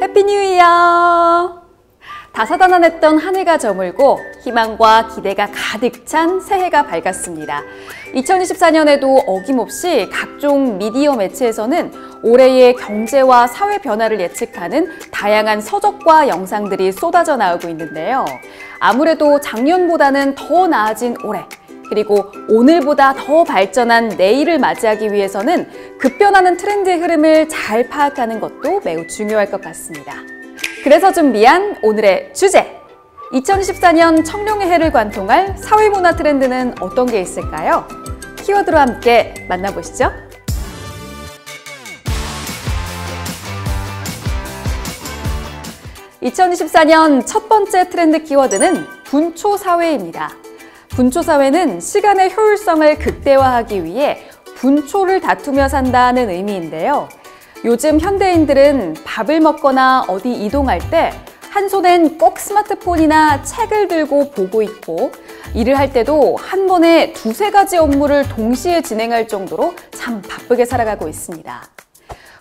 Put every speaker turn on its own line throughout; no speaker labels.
해피 뉴 이어! 다사다난했던 한 해가 저물고 희망과 기대가 가득 찬 새해가 밝았습니다. 2024년에도 어김없이 각종 미디어 매체에서는 올해의 경제와 사회 변화를 예측하는 다양한 서적과 영상들이 쏟아져 나오고 있는데요. 아무래도 작년보다는 더 나아진 올해, 그리고 오늘보다 더 발전한 내일을 맞이하기 위해서는 급변하는 트렌드의 흐름을 잘 파악하는 것도 매우 중요할 것 같습니다. 그래서 준비한 오늘의 주제! 2024년 청룡의 해를 관통할 사회문화 트렌드는 어떤 게 있을까요? 키워드로 함께 만나보시죠. (2024년) 첫 번째 트렌드 키워드는 분초사회입니다. 분초사회는 시간의 효율성을 극대화하기 위해 분초를 다투며 산다는 의미인데요. 요즘 현대인들은 밥을 먹거나 어디 이동할 때 한 손엔 꼭 스마트폰이나 책을 들고 보고 있고, 일을 할 때도 한 번에 두세 가지 업무를 동시에 진행할 정도로 참 바쁘게 살아가고 있습니다.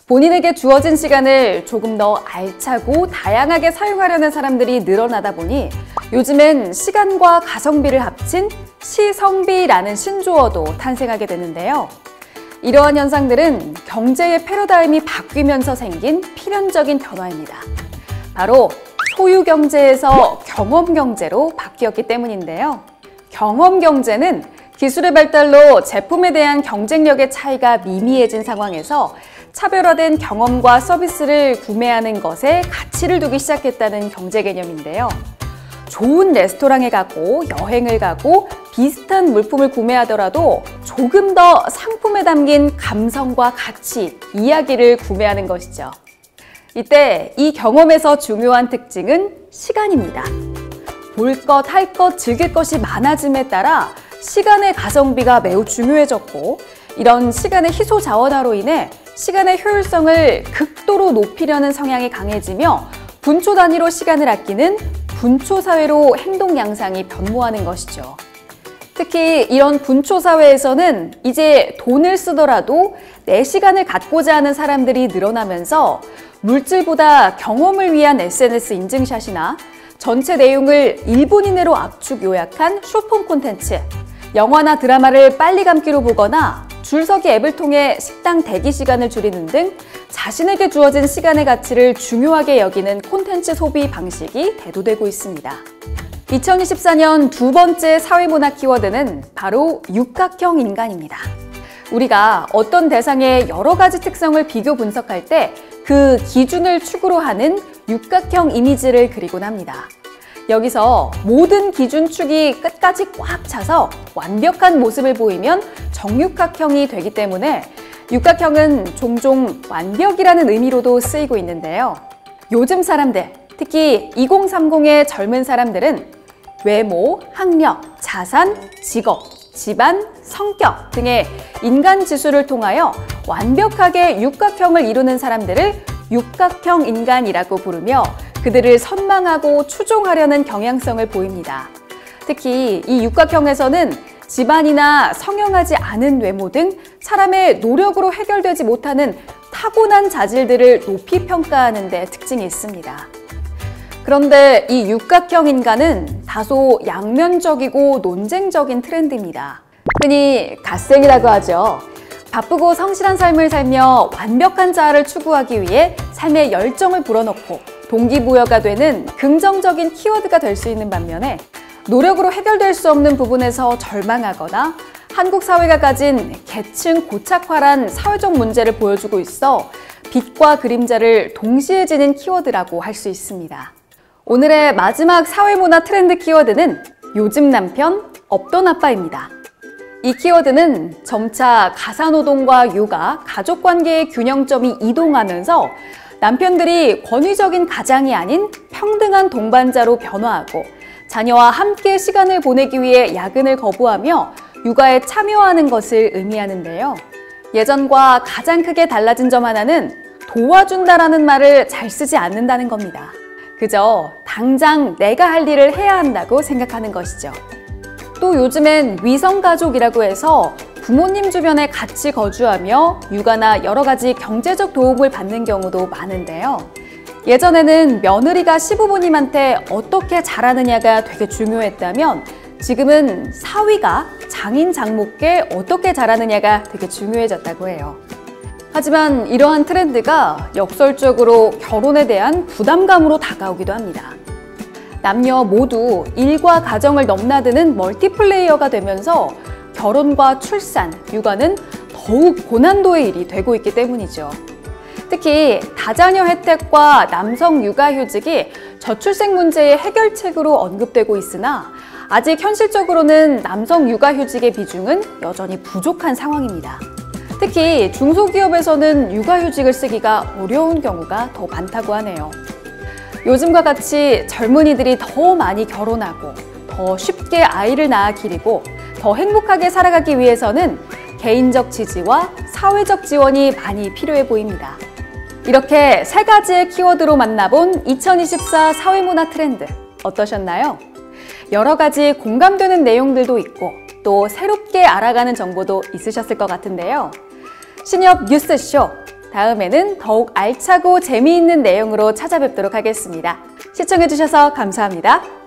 본인에게 주어진 시간을 조금 더 알차고 다양하게 사용하려는 사람들이 늘어나다 보니 요즘엔 시간과 가성비를 합친 시성비라는 신조어도 탄생하게 되는데요. 이러한 현상들은 경제의 패러다임이 바뀌면서 생긴 필연적인 변화입니다. 바로 소유경제에서 경험경제로 바뀌었기 때문인데요. 경험경제는 기술의 발달로 제품에 대한 경쟁력의 차이가 미미해진 상황에서 차별화된 경험과 서비스를 구매하는 것에 가치를 두기 시작했다는 경제 개념인데요. 좋은 레스토랑에 가고 여행을 가고 비슷한 물품을 구매하더라도 조금 더 상품에 담긴 감성과 가치, 이야기를 구매하는 것이죠. 이때 이 경험에서 중요한 특징은 시간입니다. 볼 것, 할 것, 즐길 것이 많아짐에 따라 시간의 가성비가 매우 중요해졌고, 이런 시간의 희소 자원화로 인해 시간의 효율성을 극도로 높이려는 성향이 강해지며 분초 단위로 시간을 아끼는 분초사회로 행동 양상이 변모하는 것이죠. 특히 이런 분초사회에서는 이제 돈을 쓰더라도 내 시간을 갖고자 하는 사람들이 늘어나면서 물질보다 경험을 위한 SNS 인증샷이나 전체 내용을 1분 이내로 압축 요약한 숏폼 콘텐츠, 영화나 드라마를 빨리 감기로 보거나 줄서기 앱을 통해 식당 대기 시간을 줄이는 등 자신에게 주어진 시간의 가치를 중요하게 여기는 콘텐츠 소비 방식이 대두되고 있습니다. 2024년 두 번째 사회문화 키워드는 바로 육각형 인간입니다. 우리가 어떤 대상의 여러 가지 특성을 비교 분석할 때 그 기준을 축으로 하는 육각형 이미지를 그리곤 합니다. 여기서 모든 기준축이 끝까지 꽉 차서 완벽한 모습을 보이면 정육각형이 되기 때문에 육각형은 종종 완벽이라는 의미로도 쓰이고 있는데요. 요즘 사람들, 특히 2030의 젊은 사람들은 외모, 학력, 자산, 직업, 집안, 성격 등의 인간 지수를 통하여 완벽하게 육각형을 이루는 사람들을 육각형 인간이라고 부르며 그들을 선망하고 추종하려는 경향성을 보입니다. 특히 이 육각형에서는 집안이나 성형하지 않은 외모 등 사람의 노력으로 해결되지 못하는 타고난 자질들을 높이 평가하는 데 특징이 있습니다. 그런데 이 육각형 인간은 다소 양면적이고 논쟁적인 트렌드입니다. 흔히 갓생이라고 하죠. 바쁘고 성실한 삶을 살며 완벽한 자아를 추구하기 위해 삶의 열정을 불어넣고 동기부여가 되는 긍정적인 키워드가 될 수 있는 반면에, 노력으로 해결될 수 없는 부분에서 절망하거나 한국 사회가 가진 계층 고착화란 사회적 문제를 보여주고 있어 빛과 그림자를 동시에 지닌 키워드라고 할 수 있습니다. 오늘의 마지막 사회문화 트렌드 키워드는 요즘 남편 없던 아빠입니다. 이 키워드는 점차 가사노동과 육아, 가족관계의 균형점이 이동하면서 남편들이 권위적인 가장이 아닌 평등한 동반자로 변화하고 자녀와 함께 시간을 보내기 위해 야근을 거부하며 육아에 참여하는 것을 의미하는데요. 예전과 가장 크게 달라진 점 하나는 도와준다라는 말을 잘 쓰지 않는다는 겁니다. 그저 당장 내가 할 일을 해야 한다고 생각하는 것이죠. 또 요즘엔 위성가족이라고 해서 부모님 주변에 같이 거주하며 육아나 여러 가지 경제적 도움을 받는 경우도 많은데요. 예전에는 며느리가 시부모님한테 어떻게 잘하느냐가 되게 중요했다면 지금은 사위가 장인 장모께 어떻게 잘하느냐가 되게 중요해졌다고 해요. 하지만 이러한 트렌드가 역설적으로 결혼에 대한 부담감으로 다가오기도 합니다. 남녀 모두 일과 가정을 넘나드는 멀티플레이어가 되면서 결혼과 출산, 육아는 더욱 고난도의 일이 되고 있기 때문이죠. 특히 다자녀 혜택과 남성 육아휴직이 저출생 문제의 해결책으로 언급되고 있으나 아직 현실적으로는 남성 육아휴직의 비중은 여전히 부족한 상황입니다. 특히 중소기업에서는 육아휴직을 쓰기가 어려운 경우가 더 많다고 하네요. 요즘과 같이 젊은이들이 더 많이 결혼하고 더 쉽게 아이를 낳아 기르고 더 행복하게 살아가기 위해서는 개인적 지지와 사회적 지원이 많이 필요해 보입니다. 이렇게 세 가지의 키워드로 만나본 2024 사회문화 트렌드 어떠셨나요? 여러 가지 공감되는 내용들도 있고 또 새롭게 알아가는 정보도 있으셨을 것 같은데요. 신협 뉴스쇼 다음에는 더욱 알차고 재미있는 내용으로 찾아뵙도록 하겠습니다. 시청해주셔서 감사합니다.